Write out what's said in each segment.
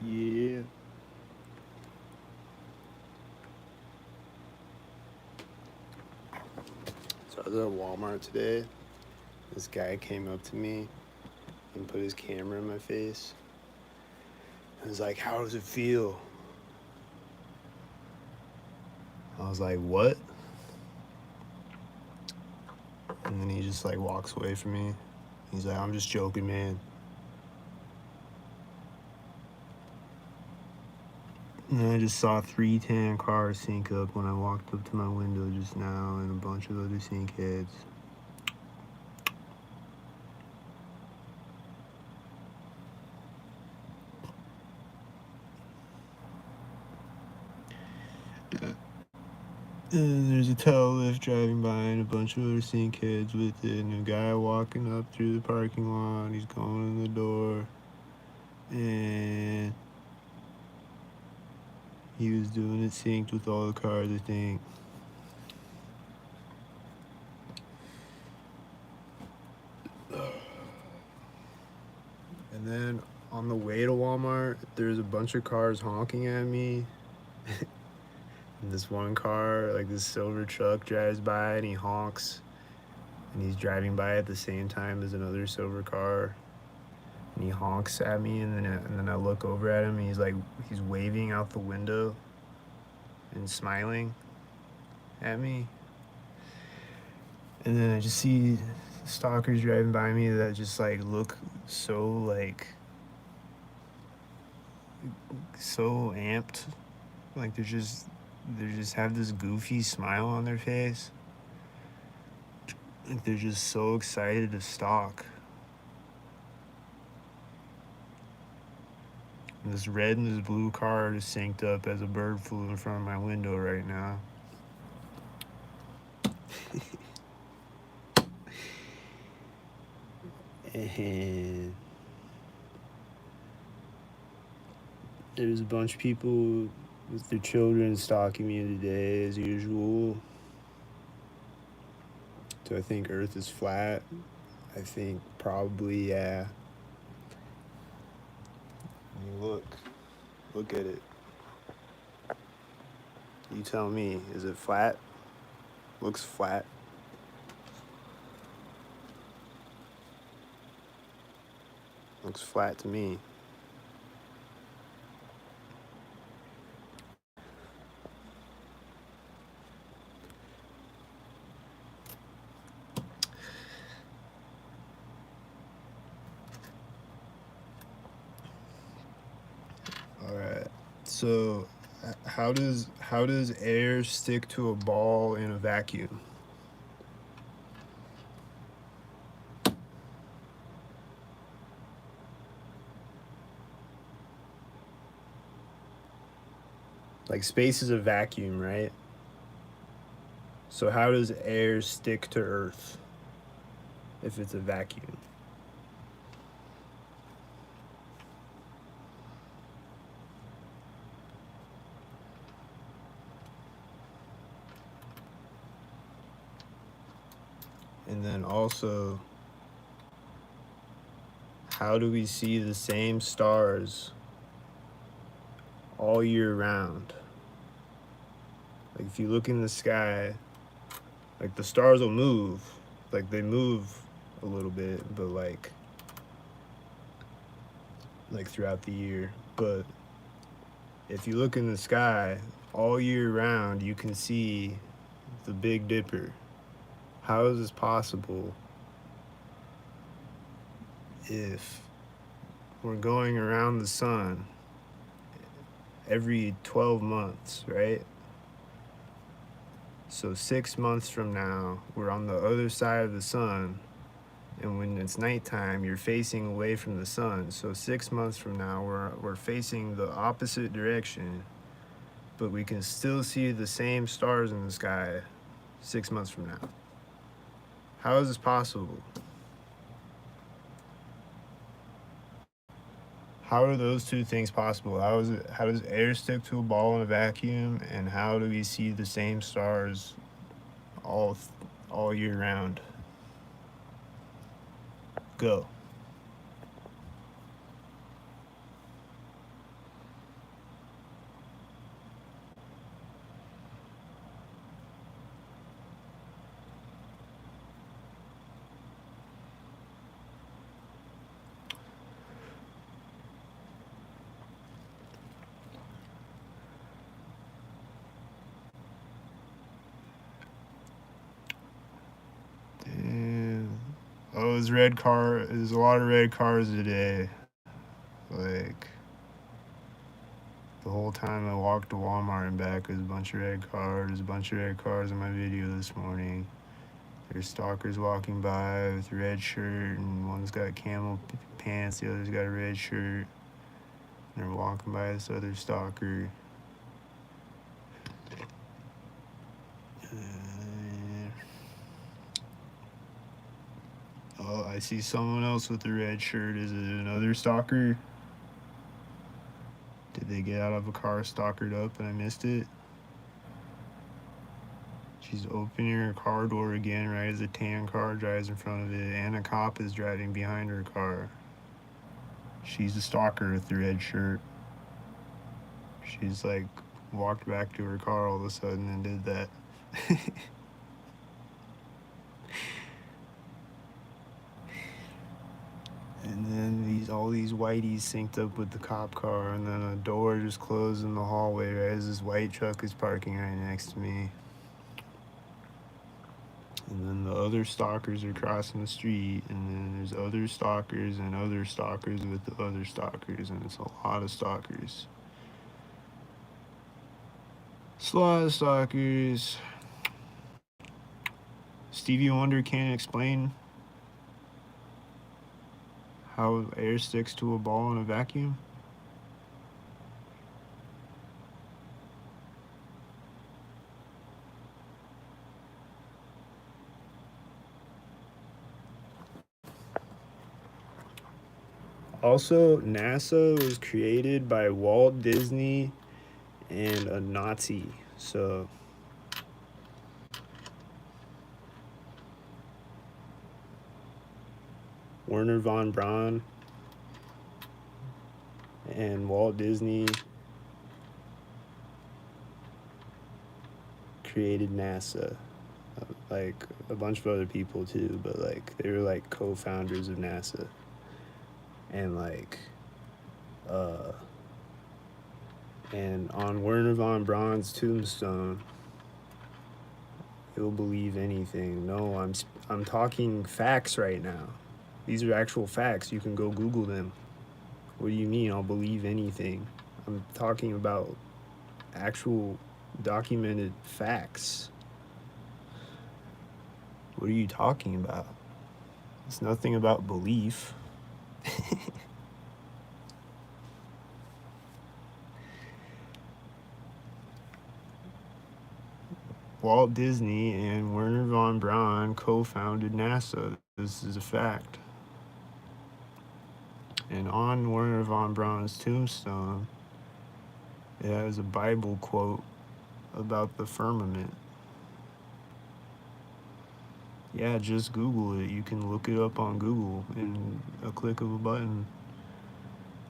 Yeah. So I was at Walmart today. This guy came up to me and put his camera in my face. I was like, "How does it feel?" I was like, "What?" And then he just like walks away from me. He's like, "I'm just joking, man." And then I just saw 3 tan cars sync up when I walked up to my window just now, and a bunch of other sync heads. And there's a tail lift driving by and a bunch of other sync heads with it, and a guy walking up through the parking lot. He's going in the door, and he was doing it synced with all the cars, I think. And then on the way to Walmart, there's a bunch of cars honking at me. And this one car, like this silver truck, drives by and he honks. And he's driving by at the same time as another silver car. And he honks at me, and then I look over at him, and he's waving out the window and smiling at me. And then I just see stalkers driving by me that just like look so amped, like they just have this goofy smile on their face, like they're just so excited to stalk. And this red and this blue car are just synced up as a bird flew in front of my window right now. And there's a bunch of people with their children stalking me today, as usual. Do I think Earth is flat? I think probably, yeah. I mean, look at it. You tell me, is it flat? Looks flat. Looks flat to me. All right. So, how does air stick to a ball in a vacuum? Like space is a vacuum, right? So how does air stick to Earth if it's a vacuum? And then also, how do we see the same stars all year round? Like if you look in the sky, like the stars will move, like they move a little bit, but like throughout the year. But if you look in the sky all year round, you can see the Big Dipper. How is this possible if we're going around the sun every 12 months, right? So 6 months from now, we're on the other side of the sun, and when it's nighttime, you're facing away from the sun. So 6 months from now, we're facing the opposite direction, but we can still see the same stars in the sky 6 months from now. How is this possible? How are those two things possible? How does air stick to a ball in a vacuum, and how do we see the same stars all all year round? Go. Damn. Oh, there's a lot of red cars today. Like the whole time I walked to Walmart and back, there's a bunch of red cars. There's a bunch of red cars in my video this morning. There's stalkers walking by with a red shirt, and one's got camel pants, the other's got a red shirt. And they're walking by this other stalker. Oh, I see someone else with a red shirt. Is it another stalker? Did they get out of a car stalkered up and I missed it? She's opening her car door again right as a tan car drives in front of it, and a cop is driving behind her car. She's a stalker with the red shirt. She's like walked back to her car all of a sudden and did that. And then all these whiteys synced up with the cop car, and then a door just closed in the hallway right as this white truck is parking right next to me. And then the other stalkers are crossing the street, and then there's other stalkers and other stalkers with the other stalkers, and it's a lot of stalkers. It's a lot of stalkers. Stevie Wonder can't explain how air sticks to a ball in a vacuum. Also, NASA was created by Walt Disney and a Nazi. So Werner von Braun and Walt Disney created NASA. Like a bunch of other people too, but like they were like co-founders of NASA. And and on Werner von Braun's tombstone, he'll believe anything. No, I'm talking facts right now. These are actual facts. You can go Google them. What do you mean I'll believe anything? I'm talking about actual documented facts. What are you talking about? It's nothing about belief. Walt Disney and Werner von Braun co-founded NASA. This is a fact. And on Werner von Braun's tombstone, it has a Bible quote about the firmament. Yeah, just Google it. You can look it up on Google in a click of a button.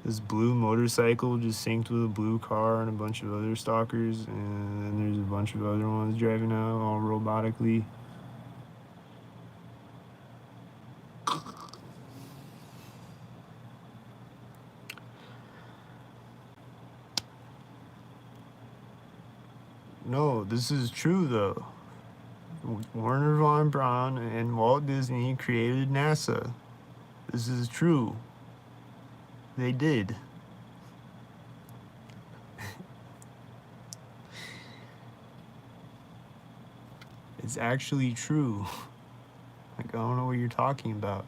This blue motorcycle just synced with a blue car and a bunch of other stalkers, and then there's a bunch of other ones driving out all robotically. No, this is true though. Werner von Braun and Walt Disney created NASA. This is true. They did. It's actually true. Like, I don't know what you're talking about.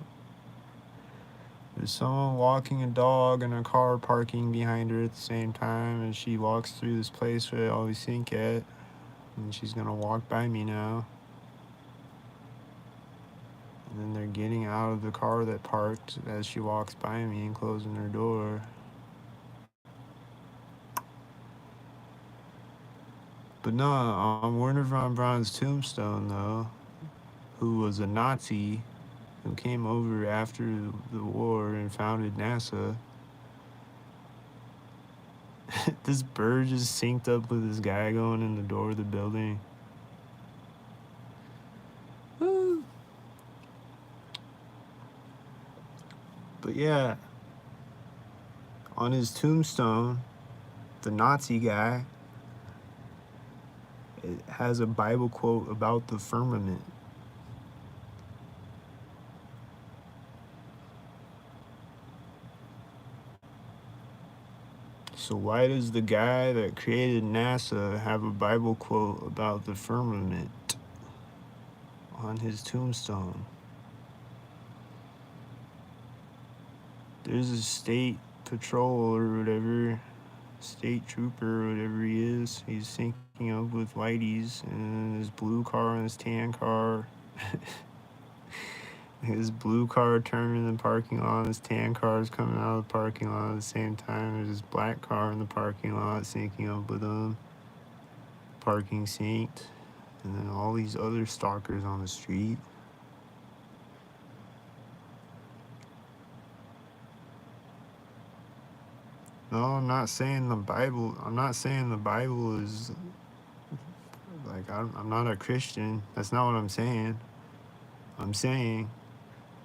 There's someone walking a dog and a car parking behind her at the same time, and she walks through this place where I always think at, and she's gonna walk by me now. And then they're getting out of the car that parked as she walks by me and closing her door. But no, on Werner von Braun's tombstone, though, who was a Nazi who came over after the war and founded NASA, this bird just synced up with this guy going in the door of the building. Woo. But yeah, on his tombstone, the Nazi guy, it has a Bible quote about the firmament. So why does the guy that created NASA have a Bible quote about the firmament on his tombstone? There's a state patrol or whatever, state trooper or whatever he is. He's syncing up with Whitey's and his blue car and his tan car. His blue car turned in the parking lot, his tan car is coming out of the parking lot at the same time. There's his black car in the parking lot syncing up with him. Parking synced. And then all these other stalkers on the street. No, I'm not saying the Bible is, like, I'm not a Christian. That's not what I'm saying. I'm saying,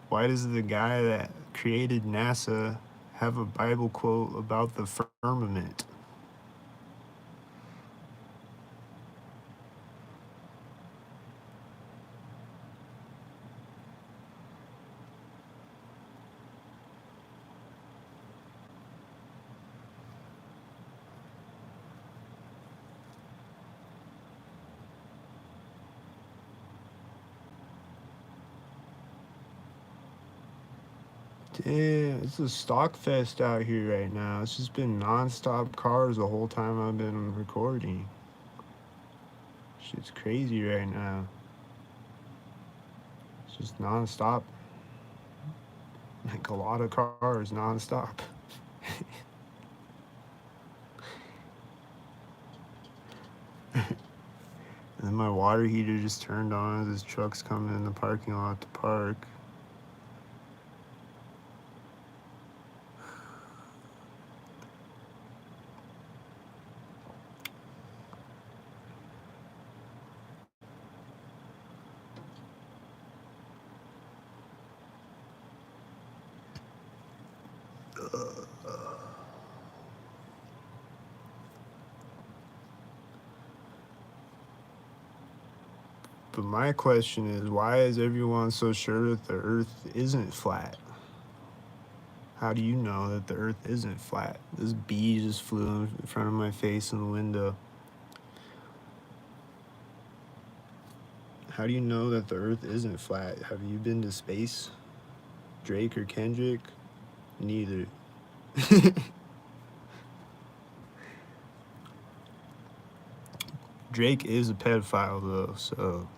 why does the guy that created NASA have a Bible quote about the firmament? Damn, it's a stock fest out here right now. It's just been non-stop cars the whole time I've been recording. Shit's crazy right now. It's just non-stop. Like a lot of cars non-stop. And then my water heater just turned on as this truck's coming in the parking lot to park. But my question is, why is everyone so sure that the Earth isn't flat? How do you know that the Earth isn't flat? This bee just flew in front of my face in the window. How do you know that the Earth isn't flat? Have you been to space? Drake or Kendrick? Neither. Drake is a pedophile though, so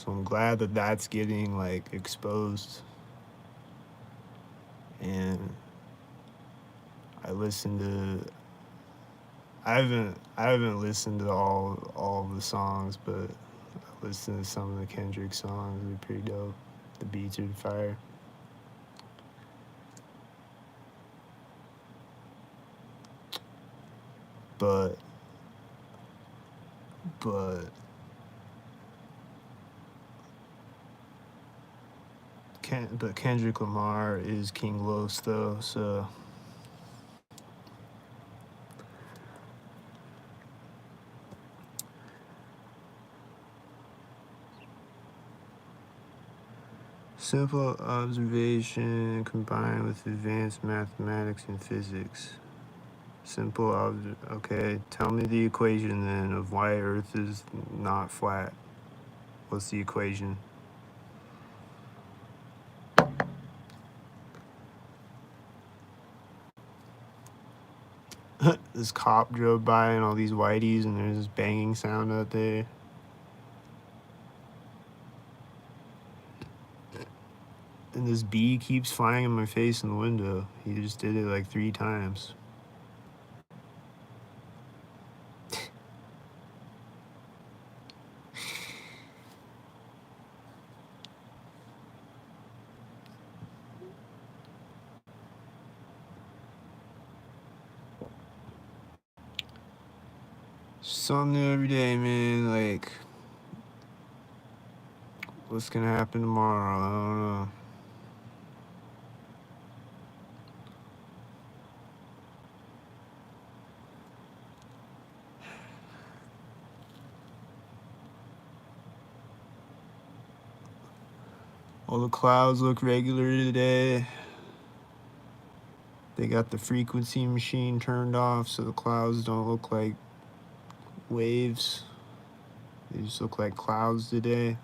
I'm glad that that's getting like exposed. And I listened to I haven't listened to all of the songs, but I listened to some of the Kendrick songs. They're pretty dope. The beats are fire. But but Kendrick Lamar is King Los though, so simple observation combined with advanced mathematics and physics. Okay, tell me the equation then of why Earth is not flat. What's the equation? This cop drove by and all these whiteys and there's this banging sound out there. And this bee keeps flying in my face in the window. He just did it like 3 times. Something new every day, man. Like, what's gonna happen tomorrow? I don't know. All the clouds look regular today. They got the frequency machine turned off so the clouds don't look like waves. They just look like clouds today.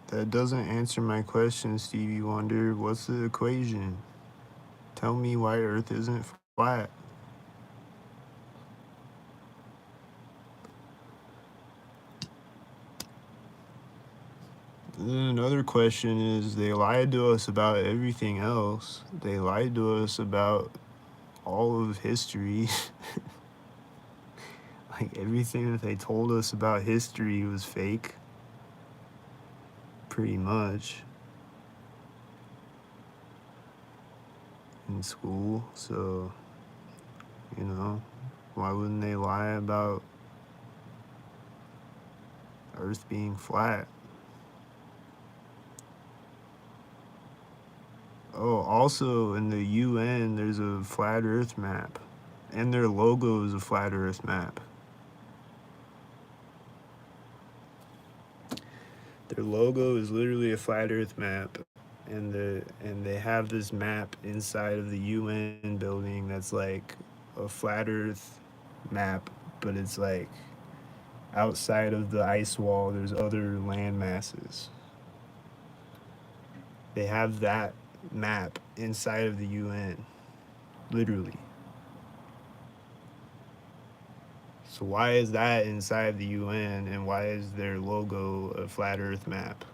That doesn't answer my question, Stevie Wonder. What's the equation? Tell me why Earth isn't flat. And then another question is, they lied to us about everything else. They lied to us about all of history. Like, everything that they told us about history was fake. Pretty much. In school, so, you know, why wouldn't they lie about Earth being flat? Oh, also in the UN, there's a flat Earth map, and their logo is a flat Earth map. Their logo is literally a flat Earth map, and they have this map inside of the UN building that's like a flat Earth map, but it's like outside of the ice wall. There's other land masses. They have that map inside of the UN, literally. So why is that inside the UN, and why is their logo a flat Earth map?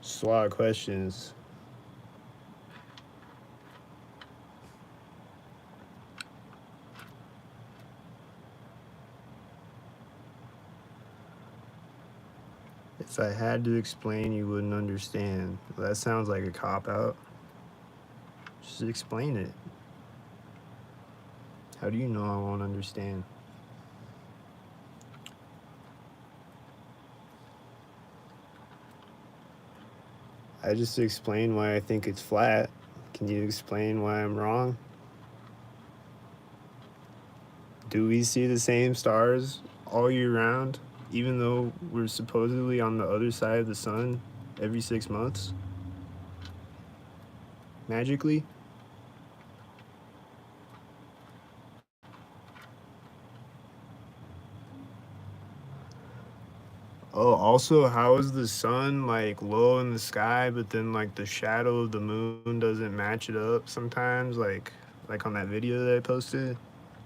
Just a lot of questions. If I had to explain, you wouldn't understand. Well, that sounds like a cop-out. Just explain it. How do you know I won't understand? I just explained why I think it's flat. Can you explain why I'm wrong? Do we see the same stars all year round, even though we're supposedly on the other side of the sun every 6 months? Magically? Oh, also, how is the sun like low in the sky, but then like the shadow of the moon doesn't match it up sometimes? Like on that video that I posted,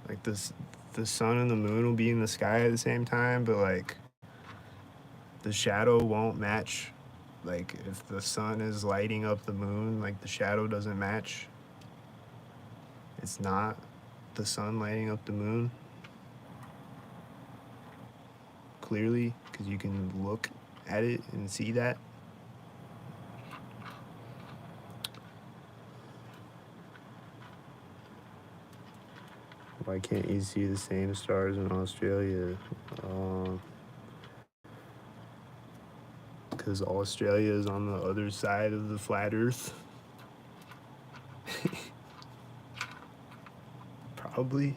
like the sun and the moon will be in the sky at the same time, but like the shadow won't match. Like if the sun is lighting up the moon, like the shadow doesn't match. It's not the sun lighting up the moon clearly, because you can look at it and see that. Why can't you see the same stars in Australia? Because Australia is on the other side of the flat Earth. Probably.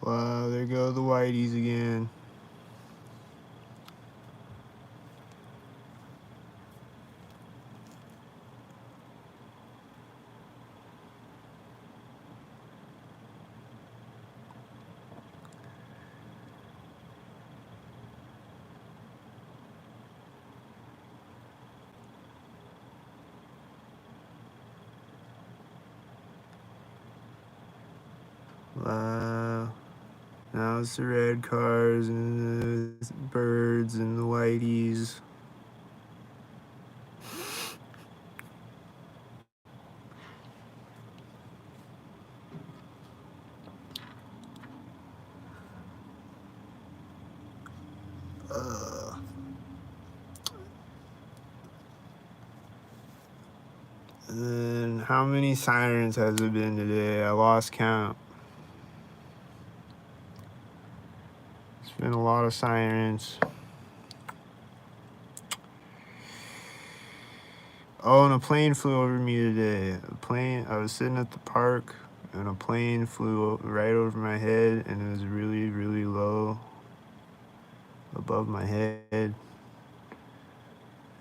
Wow, there go the whiteys again. Wow. Now it's the red cars and the birds and the whiteys. And then how many sirens has it been today? I lost count. It's been a lot of sirens. Oh, and a plane flew over me today. I was sitting at the park, and a plane flew right over my head, and it was really, really low above my head. It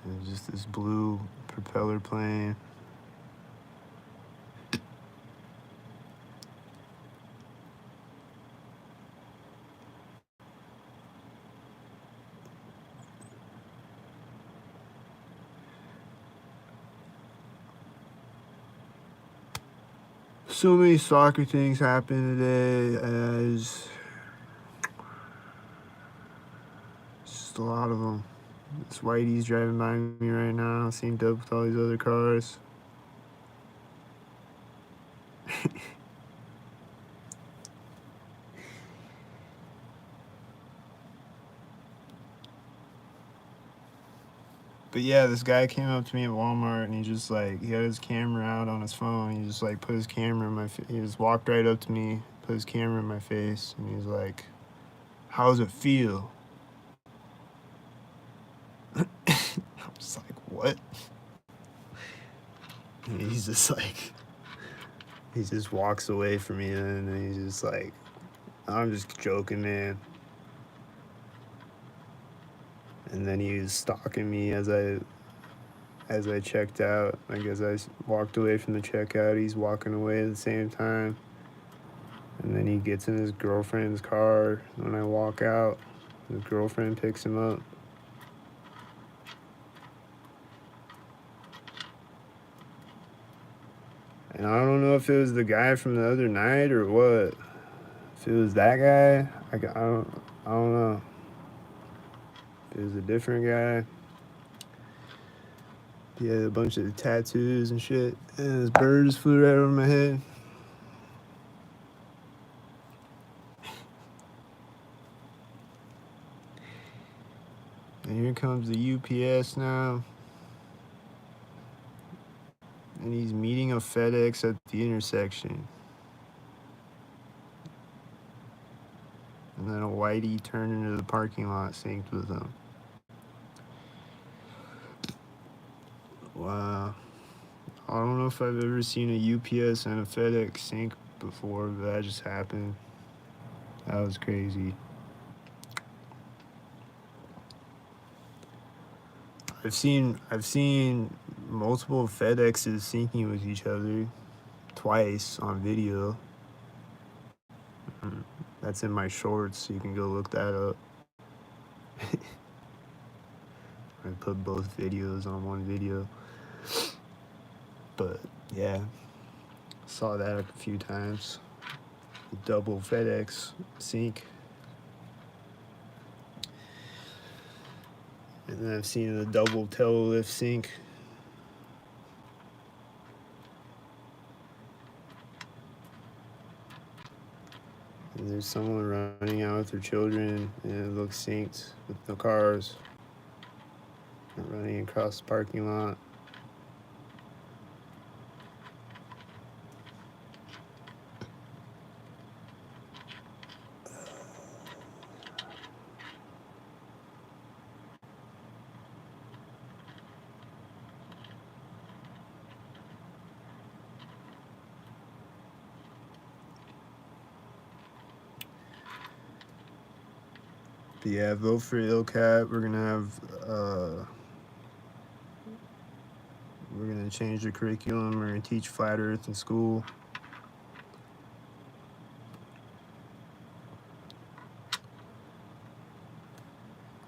was just this blue propeller plane. So many soccer things happened today. Just a lot of them. This whitey's driving by me right now, synced up with all these other cars. But yeah, this guy came up to me at Walmart, and he just like, he had his camera out on his phone. He just like put his camera in my he just walked right up to me, put his camera in my face, and he's like, "How does it feel?" I was like, "What?" And he's just like, he just walks away from me, and he's just like, "I'm just joking, man." And then he was stalking me as I checked out. Like as I walked away from the checkout, he's walking away at the same time. And then he gets in his girlfriend's car. When I walk out, his girlfriend picks him up. And I don't know if it was the guy from the other night or what. If it was that guy, I don't know. If it was a different guy. He had a bunch of tattoos and shit, and his birds flew right over my head. And here comes the UPS now. And he's meeting a FedEx at the intersection. And then a whitey turned into the parking lot, synced with him. Wow. I don't know if I've ever seen a UPS and a FedEx sync before, but that just happened. That was crazy. I've seen multiple FedExes syncing with each other twice on video. That's in my shorts, so you can go look that up. I put both videos on one video. But yeah, saw that a few times. Double FedEx sync. And then I've seen the double tail lift sync. And there's someone running out with their children, and it looks synced with the cars. And running across the parking lot. But yeah, vote for ILLKAT. We're gonna change the curriculum. We're gonna teach flat Earth in school.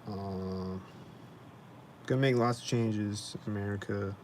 Gonna make lots of changes in America.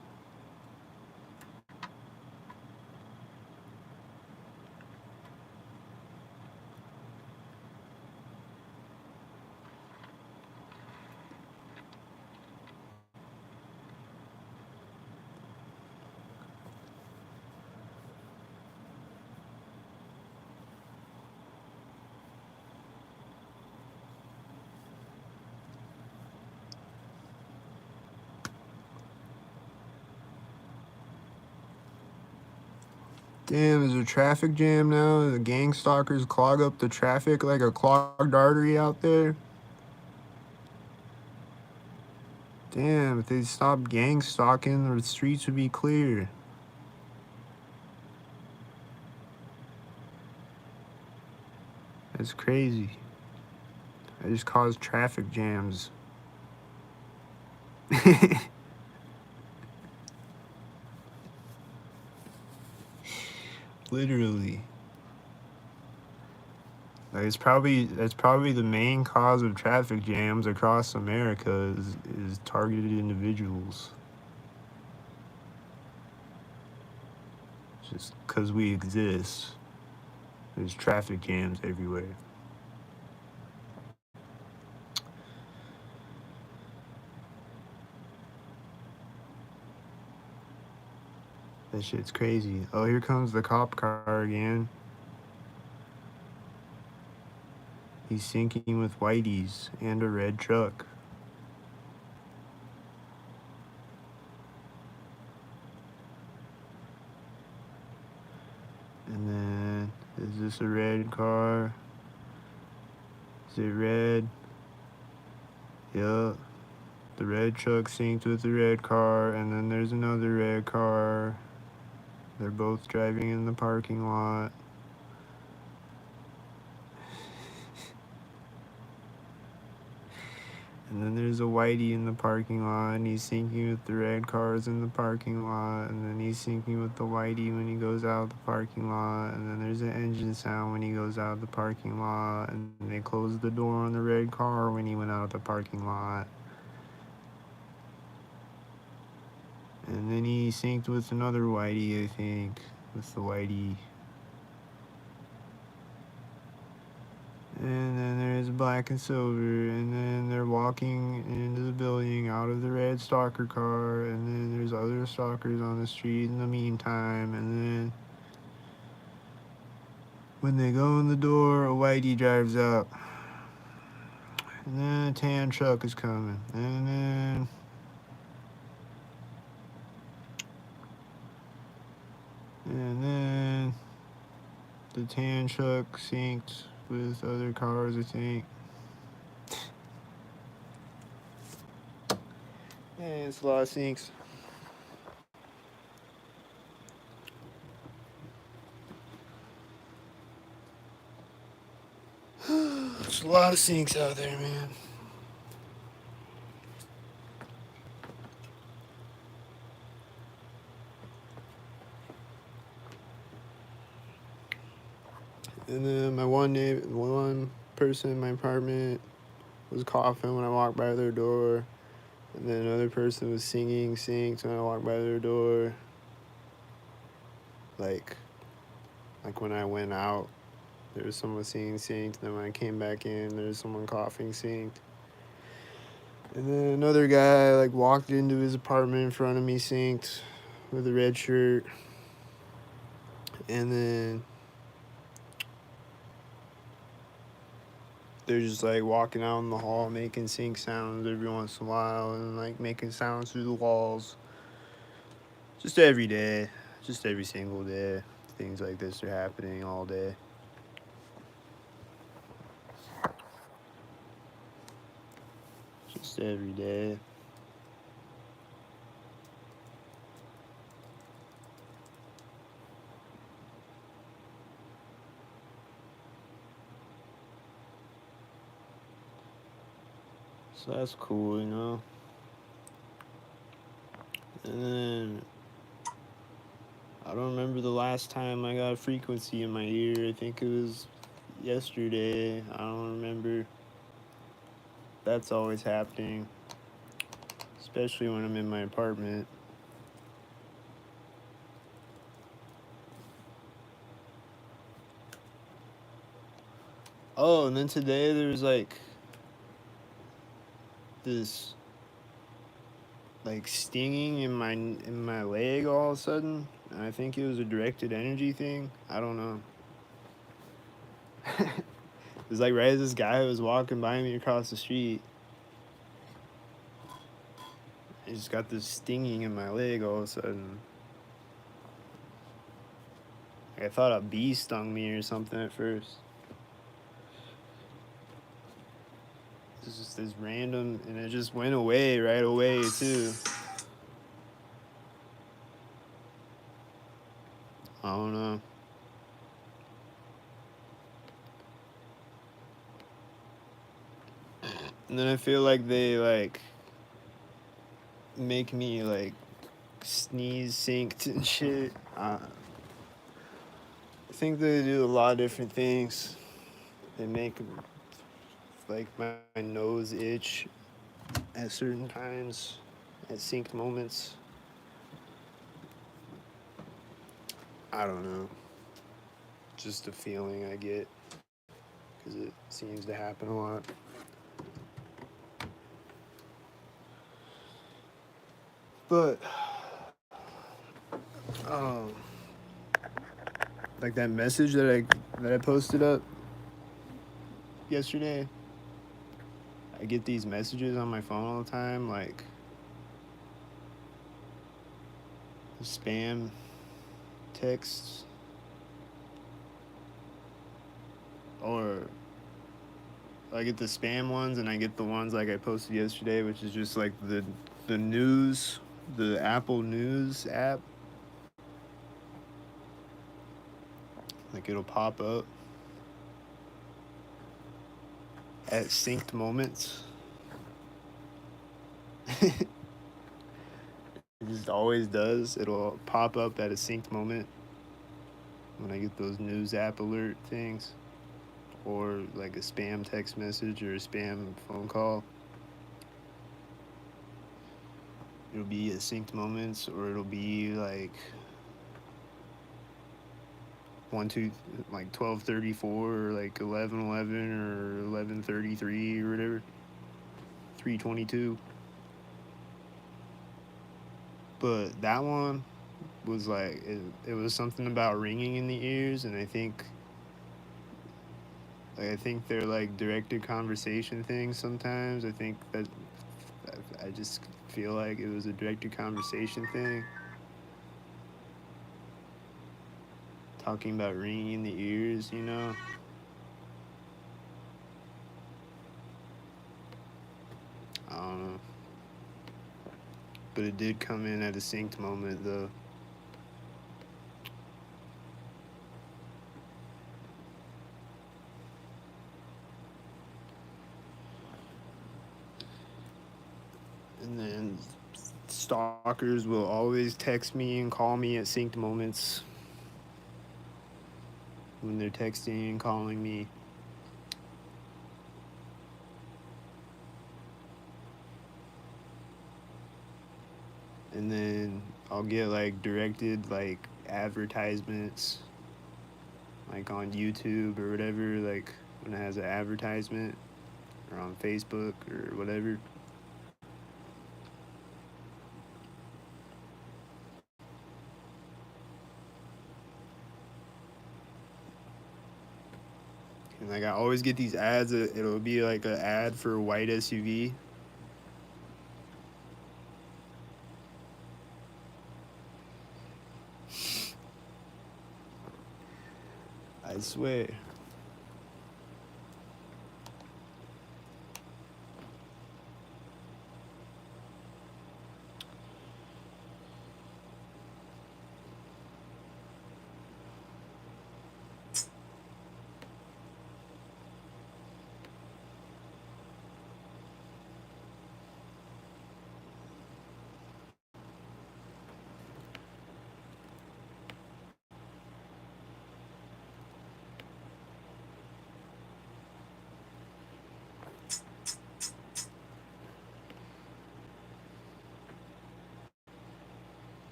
Damn, is there a traffic jam now? The gang stalkers clog up the traffic like a clogged artery out there? Damn, if they stopped gang stalking, the streets would be clear. That's crazy. I just caused traffic jams. Literally. Like that's probably the main cause of traffic jams across America is targeted individuals. Just because we exist, there's traffic jams everywhere. That shit's crazy. Oh, here comes the cop car again. He's syncing with whiteys and a red truck. And then, is this a red car? Is it red? Yup. The red truck synced with the red car, and then there's another red car. They're both driving in the parking lot. And then there's a whitey in the parking lot, and he's syncing with the red cars in the parking lot, and then he's syncing with the whitey when he goes out of the parking lot, and then there's an engine sound when he goes out of the parking lot, and they closed the door on the red car when he went out of the parking lot. And then he synced with another whitey, I think, with the whitey. And then there's black and silver, and then they're walking into the building out of the red stalker car, and then there's other stalkers on the street in the meantime, and then when they go in the door, a whitey drives up, and then a tan truck is coming, and then the tan truck synced with other cars, I think. Yeah, it's a lot of syncs. There's a lot of syncs out there, man. And then my one person in my apartment was coughing when I walked by their door. And then another person was singing, synced when I walked by their door. Like, like when I went out, there was someone singing, synced. Then when I came back in, there was someone coughing, synced. And then another guy like walked into his apartment in front of me, synced with a red shirt. And then they're just like walking out in the hall, making sync sounds every once in a while, and like making sounds through the walls. Just every day, just every single day. Things like this are happening all day. Just every day. So that's cool, you know. And then I don't remember the last time I got a frequency in my ear. I think it was yesterday. I don't remember. That's always happening, especially when I'm in my apartment. Oh, and then today there was like this like stinging in my leg all of a sudden. And I think it was a directed energy thing. I don't know. It was like right as this guy was walking by me across the street. I just got this stinging in my leg all of a sudden. Like I thought a bee stung me or something at first. It's just this random, and it just went away right away too. I don't know. And then I feel like they like make me like sneeze synced and shit. I think they do a lot of different things. They make like my nose itch at certain times, at synced moments. I don't know. Just a feeling I get because it seems to happen a lot. But um, like that message that I posted up yesterday, I get these messages on my phone all the time, like spam texts, or I get the spam ones, and I get the ones like I posted yesterday, which is just like the news, the Apple News app. Like it'll pop up at synced moments. It just always does. It'll pop up at a synced moment when I get those news app alert things, or like a spam text message or a spam phone call. It'll be at synced moments, or it'll be like one two like 12:34 or like 11:11 or 11:33 or whatever, 3:22. But that one was like it was something about ringing in the ears, and I think they're like directed conversation things sometimes. I think that I just feel like it was a directed conversation thing, talking about ringing in the ears. I don't know. But it did come in at a synced moment though. And then stalkers will always text me and call me at synced moments when they're texting and calling me. And then I'll get like directed like advertisements like on YouTube or whatever, like when it has an advertisement, or on Facebook or whatever. And like I always get these ads. It'll be like an ad for a white SUV. I swear.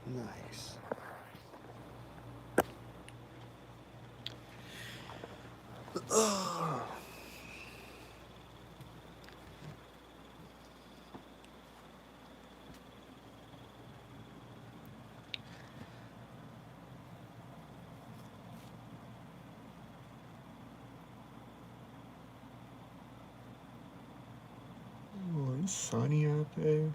Nice. Oh, it's sunny out there.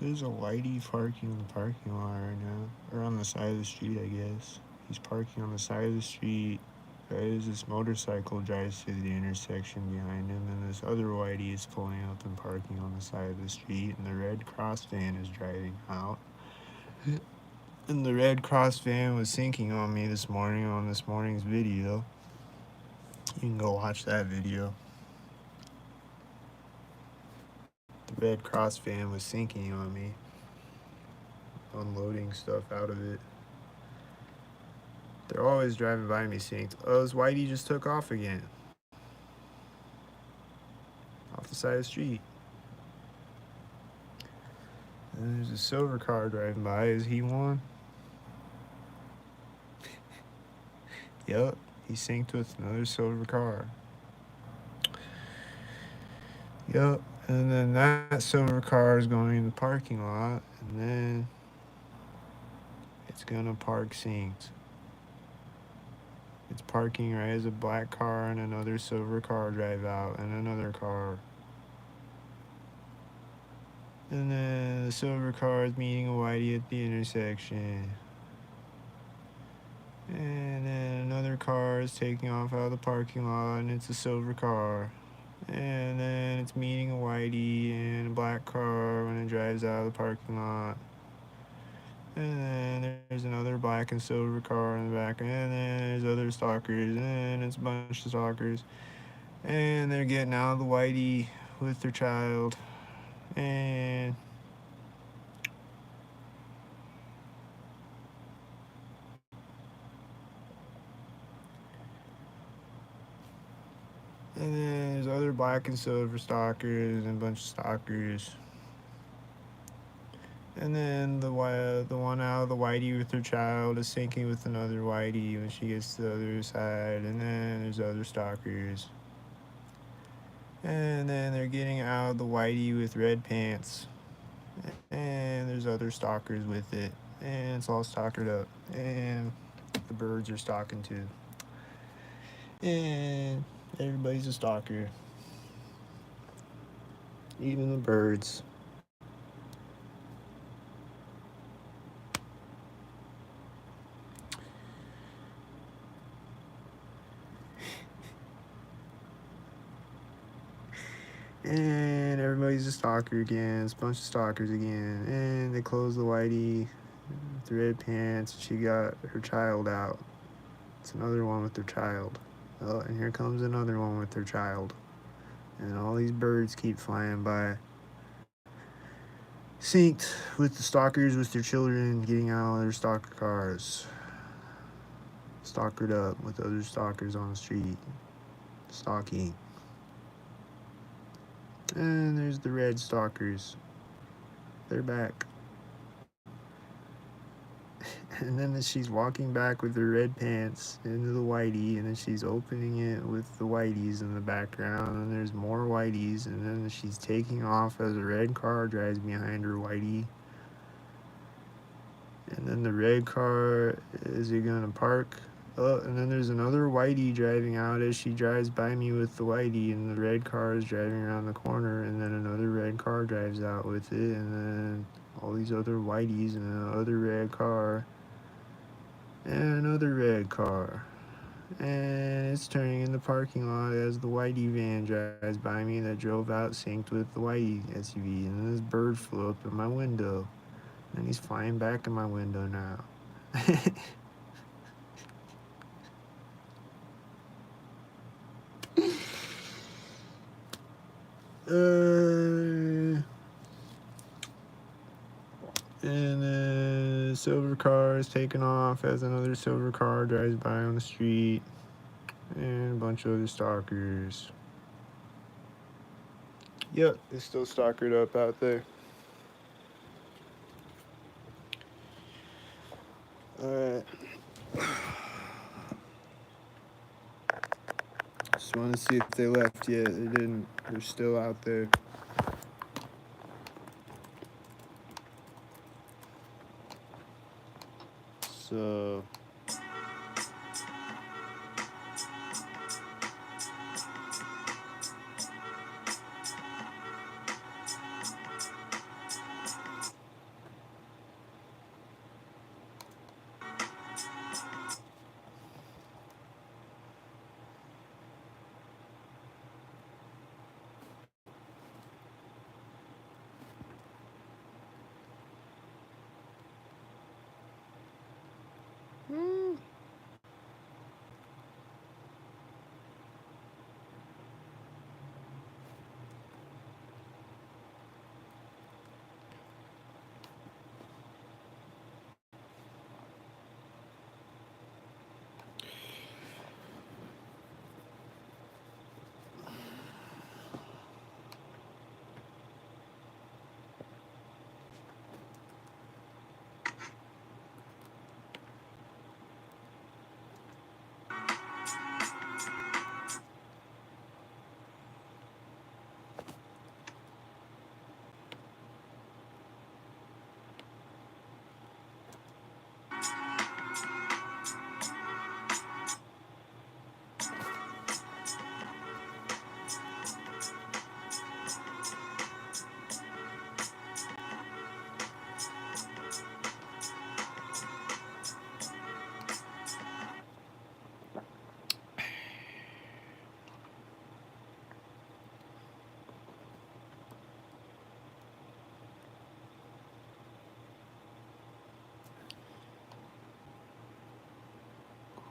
There's a whitey parking in the parking lot right now. Or on the side of the street, I guess. He's parking on the side of the street. There's this motorcycle drives through the intersection behind him, and this other whitey is pulling up and parking on the side of the street, and the red cross van is driving out. And the red cross van was sinking on me this morning on this morning's video. You can go watch that video. The red cross van was sinking on me, unloading stuff out of it. They're always driving by me saying, oh, this whitey just took off again. Off the side of the street. And there's a silver car driving by. Is he one? Yep, he synced with another silver car. Yep, and then that silver car is going in the parking lot, and then it's gonna park synced. It's parking right as a black car and another silver car drive out, and another car. And then the silver car is meeting a whitey at the intersection. And then another car is taking off out of the parking lot, and it's a silver car. And then it's meeting a whitey and a black car when it drives out of the parking lot. And then there's another black and silver car in the back. And then there's other stalkers. And it's a bunch of stalkers. And they're getting out of the whitey with their child. And then there's other black and silver stalkers and a bunch of stalkers. And then the one out of the whitey with her child is sinking with another whitey when she gets to the other side. And then there's other stalkers. And then they're getting out of the whitey with red pants. And there's other stalkers with it. And it's all stalkered up. And the birds are stalking too. And everybody's a stalker. Even the birds. And everybody's a stalker again. It's a bunch of stalkers again. And they close the whitey with the red pants. She got her child out. It's another one with their child. Oh, and here comes another one with their child. And all these birds keep flying by. Synced with the stalkers with their children getting out of their stalker cars. Stalkered up with other stalkers on the street. Stalking. And there's the red stalkers. They're back. And then she's walking back with her red pants into the whitey, and then she's opening it with the whiteys in the background, and there's more whiteys, and then she's taking off as a red car drives behind her whitey. And then the red car is it gonna park? Oh, and then there's another whitey driving out as she drives by me with the whitey, and the red car is driving around the corner, and then another red car drives out with it, and then all these other whiteys and another red car and another red car. And it's turning in the parking lot as the whitey van drives by me that drove out synced with the whitey SUV. And then this bird flew up in my window. And he's flying back in my window now. And the silver car is taking off as another silver car drives by on the street. And a bunch of other stalkers. Yep, it's still stalkered up out there. Alright. Just want to see if they left yet. They didn't. They're still out there. So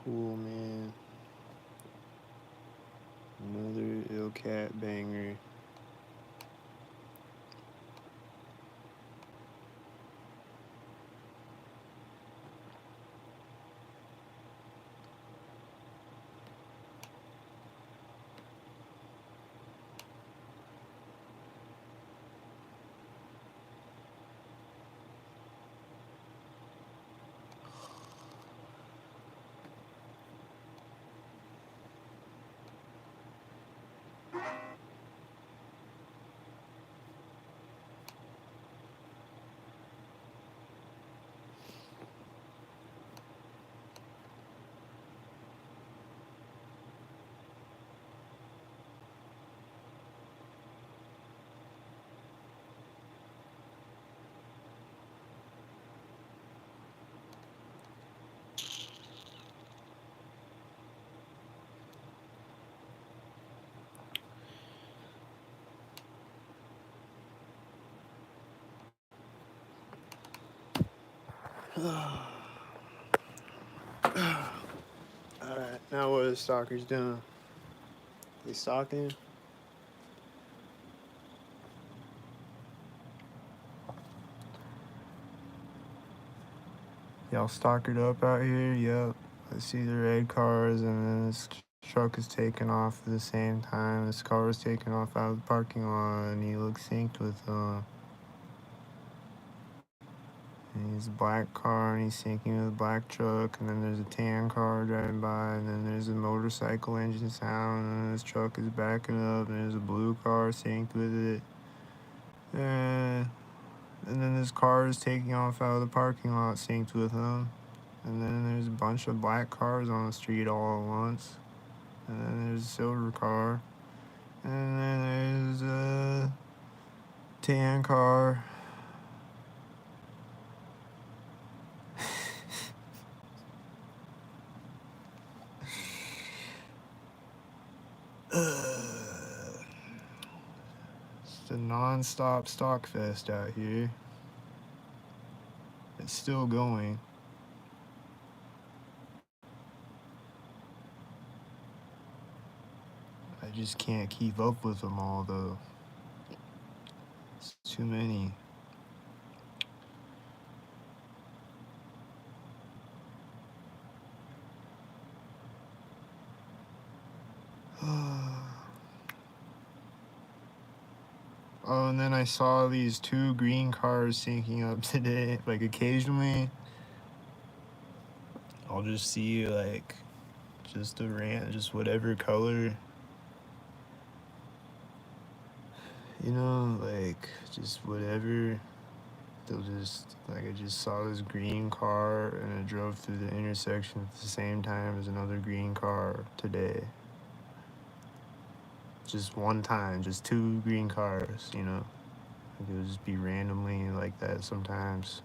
cool, man. Another ILLKAT banger. Alright, now what are the stalkers doing? They stalking? Y'all stalkered up out here? Yep. I see the red cars, and then this truck is taking off at the same time. This car is taking off out of the parking lot, and he looks synced with and he's a black car, and he's syncing with a black truck, and then there's a tan car driving by, and then there's a motorcycle engine sound, and then this truck is backing up, and there's a blue car synced with it. And then this car is taking off out of the parking lot synced with him. And then there's a bunch of black cars on the street all at once. And then there's a silver car. And then there's a tan car. It's a non-stop stock fest out here. It's still going. I just can't keep up with them all, though. It's too many. Oh, and then I saw these 2 green cars syncing up today. Like, occasionally, I'll just see, like, just just whatever color. You know, like, just whatever. They'll just, like, I just saw this green car, and it drove through the intersection at the same time as another green car today. Just one time, just 2 green cars, you know. Like, it would just be randomly like that sometimes.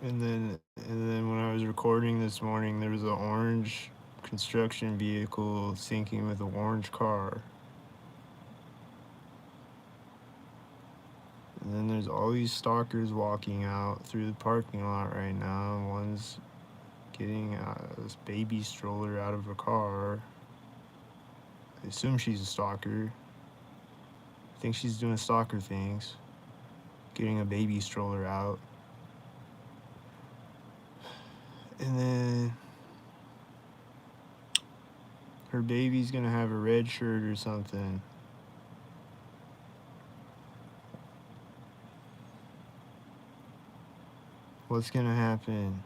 And then when I was recording this morning, there was an orange construction vehicle syncing with an orange car. And then there's all these stalkers walking out through the parking lot right now. One's getting this baby stroller out of a car. I assume she's a stalker. I think she's doing stalker things. Getting a baby stroller out. And then her baby's gonna have a red shirt or something. What's gonna happen?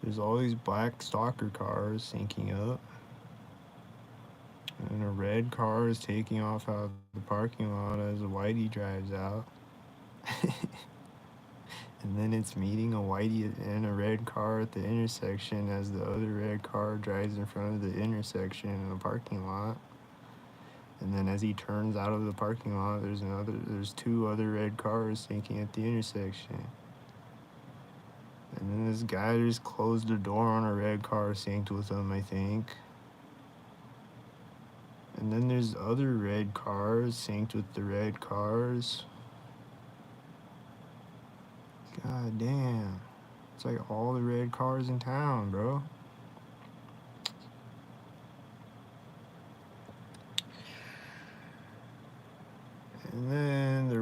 There's all these black stalker cars syncing up. And a red car is taking off out of the parking lot as a whitey drives out. And then it's meeting a whitey and a red car at the intersection as the other red car drives in front of the intersection in the parking lot. And then as he turns out of the parking lot, there's 2 other red cars syncing at the intersection. And then this guy just closed the door on a red car synced with him, I think. And then there's other red cars synced with the red cars. God damn. It's like all the red cars in town, bro. And then they're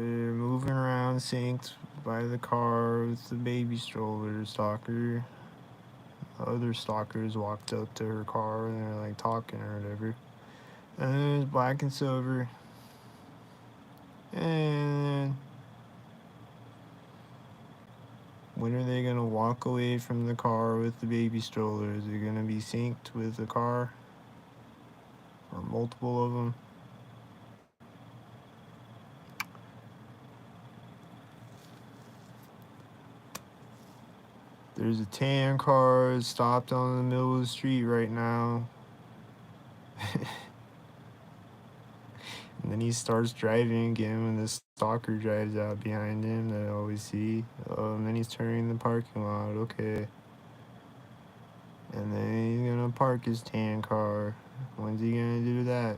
moving around synced by the car with the baby stroller stalker. Other stalkers walked up to her car and they're like talking or whatever. And then there's black and silver. And when are they gonna walk away from the car with the baby stroller? Is it gonna be synced with the car? Or multiple of them? There's a tan car stopped on the middle of the street right now. And then he starts driving again when the stalker drives out behind him that I always see. Oh, and then he's turning the parking lot, okay. And then he's gonna park his tan car. When's he gonna do that?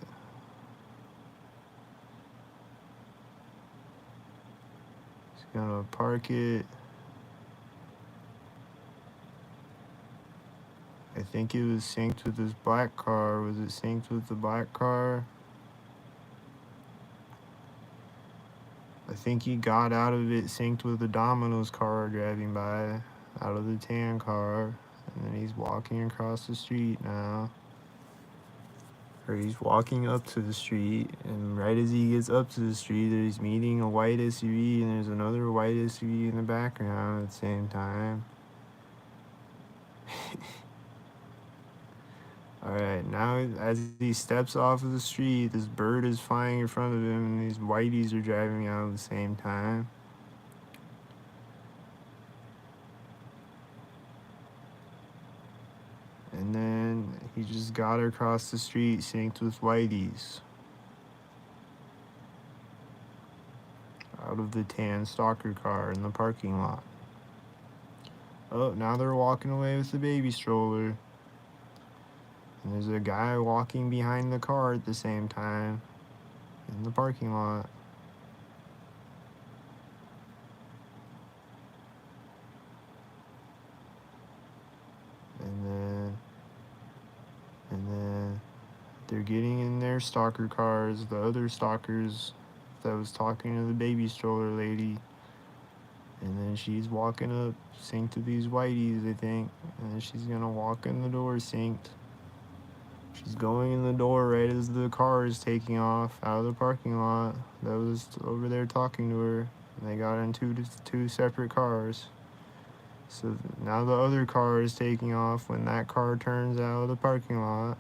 He's gonna park it. I think it was synced with his black car. Was it synced with the black car? I think he got out of it synced with the Domino's car driving by, out of the tan car. And then he's walking across the street now. Or he's walking up to the street, and right as he gets up to the street, he's meeting a white SUV, and there's another white SUV in the background at the same time. Alright, now as he steps off of the street, this bird is flying in front of him, and these whiteys are driving out at the same time. And then he just got across the street synced with whiteys. Out of the tan stalker car in the parking lot. Oh, now they're walking away with the baby stroller. And there's a guy walking behind the car at the same time in the parking lot. And then they're getting in their stalker cars, the other stalkers that was talking to the baby stroller lady. And then she's walking up, synced to these whiteys, I think. And then she's gonna walk in the door synced. She's going in the door right as the car is taking off out of the parking lot that was over there talking to her. And they got in two separate cars. So now the other car is taking off when that car turns out of the parking lot.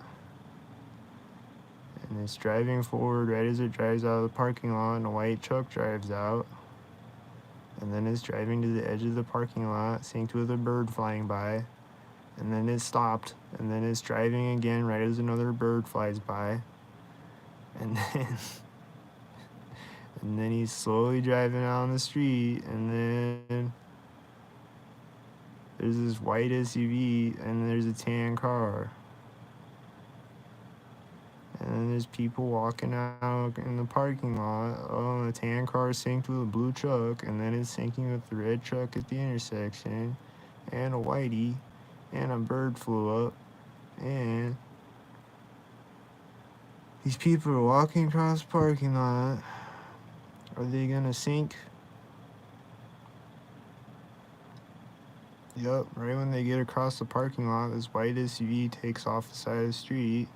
And it's driving forward right as it drives out of the parking lot, and a white truck drives out. And then it's driving to the edge of the parking lot, synced with a bird flying by. And then it stopped, and then it's driving again right as another bird flies by. And then he's slowly driving out on the street, and then there's this white SUV, and there's a tan car. And then there's people walking out in the parking lot. Oh, the tan car synced with a blue truck, and then it's syncing with the red truck at the intersection, and a whitey, and a bird flew up, and these people are walking across the parking lot. Are they gonna sync? Yep, right when they get across the parking lot, this white SUV takes off the side of the street.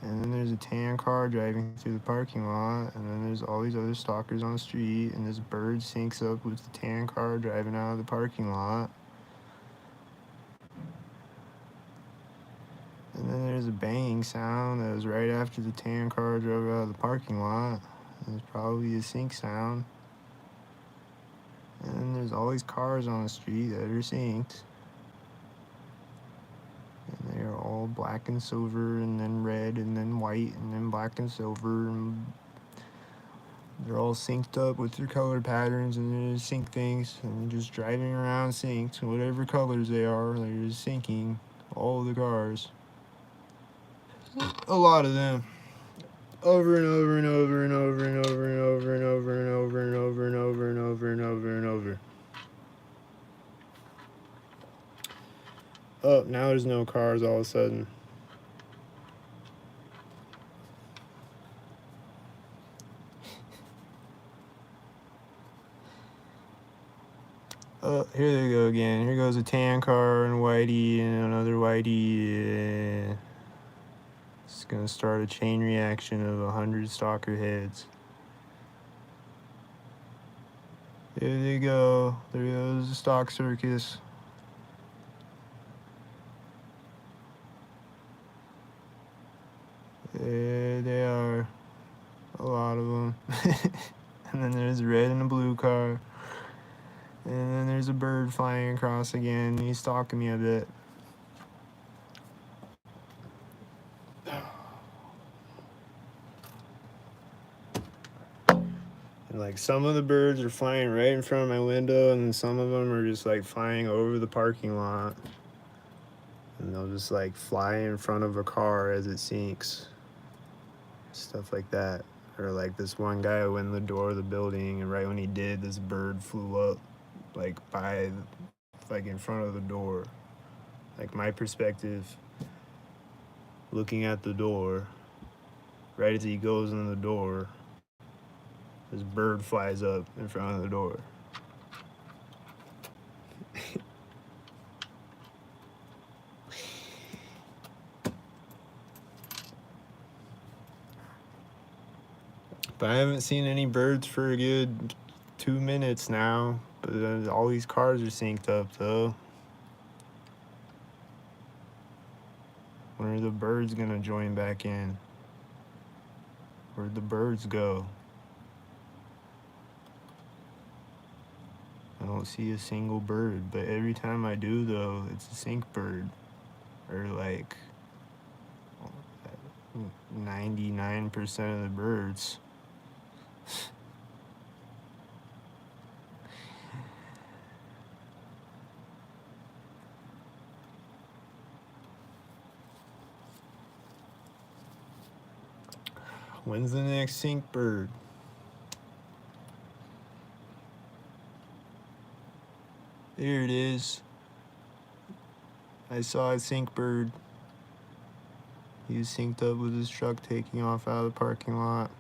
And then there's a tan car driving through the parking lot, and then there's all these other stalkers on the street, and this bird syncs up with the tan car driving out of the parking lot. And then there's a banging sound that was right after the tan car drove out of the parking lot. It's probably a sync sound. And then there's all these cars on the street that are synced. And they are all black and silver, and then red, and then white, and then black and silver, and they're all synced up with their color patterns, and they sync things, and just driving around synced, whatever colors they are, they're just syncing all of the cars. A lot of them. over and over and over and over and over and over and over and over and over and over and over and over and over. Oh, now there's no cars all of a sudden. Oh, here they go again. Here goes a tan car and a whitey and another whitey. It's gonna start a chain reaction of 100 stalker heads. There they go. There goes the stock circus. There they are. A lot of them. And then there's a red and a blue car. And then there's a bird flying across again. He's stalking me a bit. And like some of the birds are flying right in front of my window, and then some of them are just like flying over the parking lot. And they'll just like fly in front of a car as it sinks. Stuff like that. Or like this one guy went in the door of the building, and right when he did, this bird flew up like by like in front of the door. Like my perspective, looking at the door, right as he goes in the door, this bird flies up in front of the door. But I haven't seen any birds for a good 2 minutes now. But all these cars are synced up though. When are the birds gonna join back in? Where'd the birds go? I don't see a single bird, but every time I do though, it's a sync bird. Or like 99% of the birds. When's the next sync bird? There it is. I saw a sync bird. He was synced up with his truck taking off out of the parking lot.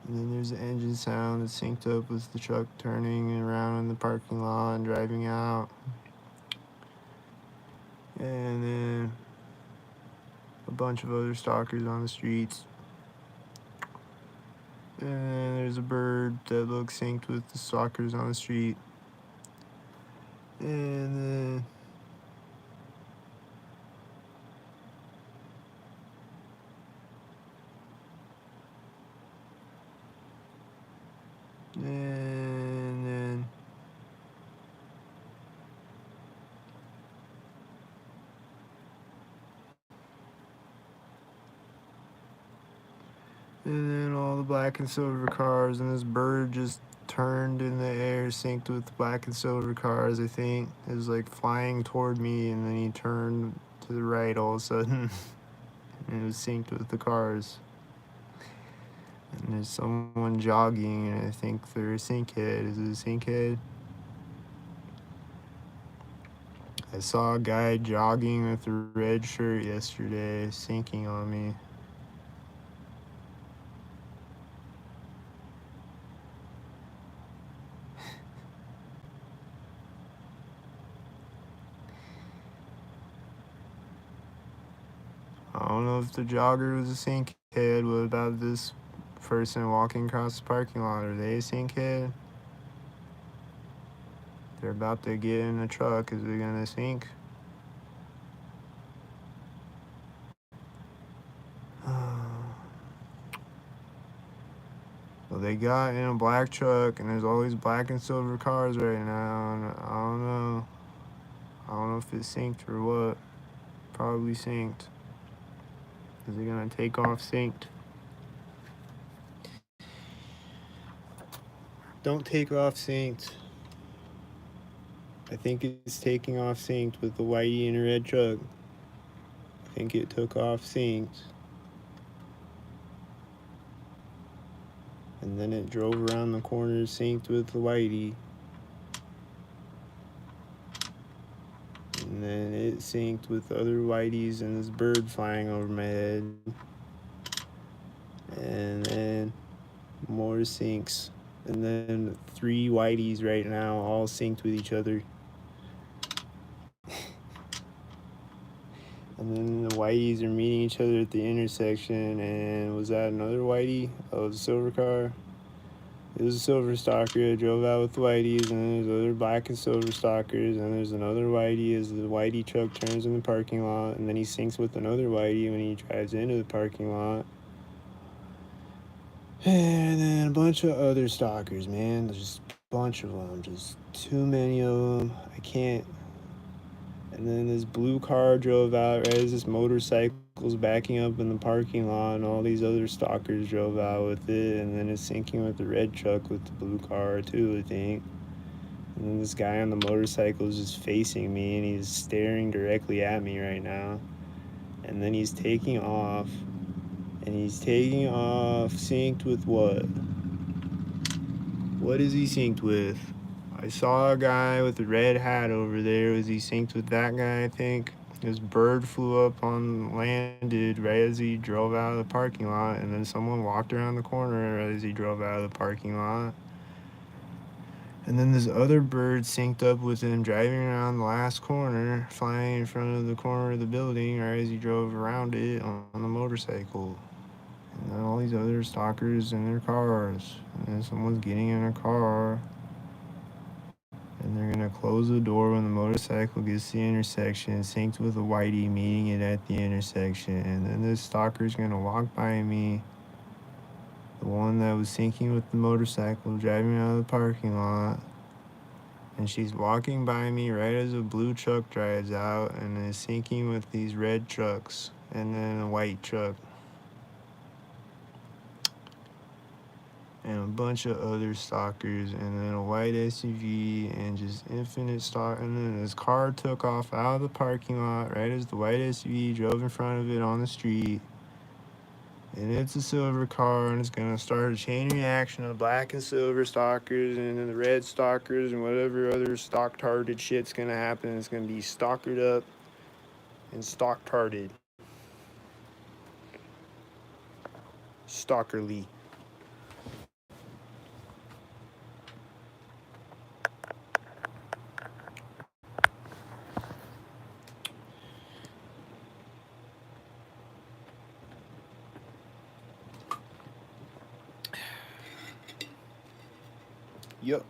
And then there's the engine sound that's synced up with the truck turning around in the parking lot and driving out. And then a bunch of other stalkers on the streets. And then there's a bird that looks synced with the stalkers on the street. And then all the black and silver cars, and this bird just turned in the air, synced with the black and silver cars, I think. It was like flying toward me, and then he turned to the right all of a sudden. And it was synced with the cars. And there's someone jogging, and I think they're a synkhead. Is it a synkhead? I saw a guy jogging with a red shirt yesterday, syncing on me. I don't know if the jogger was a synkhead. What about this person walking across the parking lot? Are they a synkhead? They're about to get in a truck. Is it gonna sink? Well, they got in a black truck, and there's all these black and silver cars right now. I don't know. I don't know if it's synced or what. Probably synced. Is it gonna take off synced? Don't take off synced. I think it's taking off synced with the whitey in a red truck. I think it took off synced. And then it drove around the corner synced with the whitey. And then it synced with other whiteys and this bird flying over my head. And then more syncs. And then 3 whiteys right now all synced with each other. And then the whiteys are meeting each other at the intersection. And was that another whitey? Oh, it was a silver car. It was a silver stalker. I drove out with the whiteys, and then there's other black and silver stalkers, and there's another whitey as the whitey truck turns in the parking lot, and then he syncs with another whitey when he drives into the parking lot. And then a bunch of other stalkers, man. There's just a bunch of them. Just too many of them. I can't. And then this blue car drove out right as this motorcycle's backing up in the parking lot, and all these other stalkers drove out with it, and then it's syncing with the red truck with the blue car too, I think. And then this guy on the motorcycle is just facing me, and he's staring directly at me right now. And then he's taking off, and he's taking off synced with what? What is he synced with? I saw a guy with a red hat over there. Was he synced with that guy, I think? This bird flew up on landed right as he drove out of the parking lot, and then someone walked around the corner right as he drove out of the parking lot. And then this other bird synced up with him driving around the last corner, flying in front of the corner of the building right as he drove around it on the motorcycle. And then all these other stalkers in their cars. And then someone's getting in a car. And they're gonna close the door when the motorcycle gets to the intersection, synced with a whitey meeting it at the intersection. And then this stalker's gonna walk by me, the one that was syncing with the motorcycle, driving out of the parking lot. And she's walking by me right as a blue truck drives out and is syncing with these red trucks and then a white truck. And a bunch of other stalkers, and then a white SUV, and just infinite stalk. And then this car took off out of the parking lot right as the white SUV drove in front of it on the street. And it's a silver car, and it's gonna start a chain reaction of black and silver stalkers, and then the red stalkers, and whatever other stalk-tarded shit's gonna happen. It's gonna be stalkered up and stalk-tarded. Stalkerly. Yup.